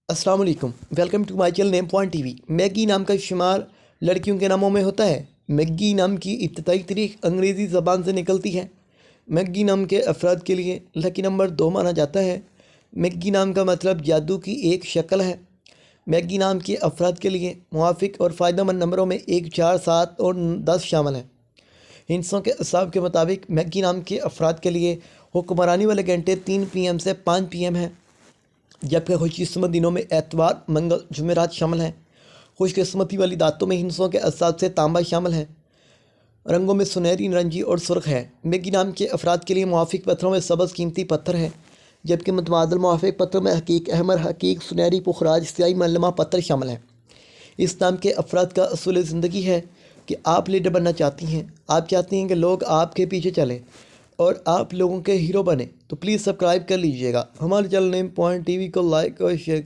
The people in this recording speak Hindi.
अस्सलाम वालेकुम, welcome to my channel name point TV. Maggi नाम का शुमार लड़कियों के नामों में होता है। मैगी नाम की इब्तदाई तारीख अंग्रेज़ी ज़बान से निकलती है। मैगी नाम के अफराद के लिए लकी नंबर 2 माना जाता है। मैगी नाम का मतलब जादू की एक शक्ल है। मैगी नाम के अफराद के लिए मुवाफिक और फ़ायदेमंद नंबरों में 1, 4, 7 और 10 शामिल हैं। हिंसों के असाब के मुताबिक मैगी नाम के अफराद के लिए हुक्मरानी वाले घंटे 3 PM से 5 PM हैं, जबकि खुशकिस्मत दिनों में एतवार, मंगल, जुमेरात शामिल हैं। खुशकिस्मती वाली दातों में हिंसों के असाब से तांबा शामिल हैं। रंगों में सुनहरी, नारंगी और सुर्ख है। मैगी नाम के अफराद के लिए मुवाफिक पत्थरों में सबज़ कीमती पत्थर है, जबकि मुतबादल मुवाफिक पत्थरों में हकीक, अहमर, हकीक, सुनहरी, पुखराज, स्याही, मल्लमा पत्थर शामिल हैं। इस नाम के अफराद का असूल ज़िंदगी है कि आप लीडर बनना चाहती हैं। आप चाहती हैं कि लोग आपके पीछे चलें और आप लोगों के हीरो बने, तो प्लीज़ सब्सक्राइब कर लीजिएगा। हमारे चैनल नेम पॉइंट टीवी को लाइक और शेयर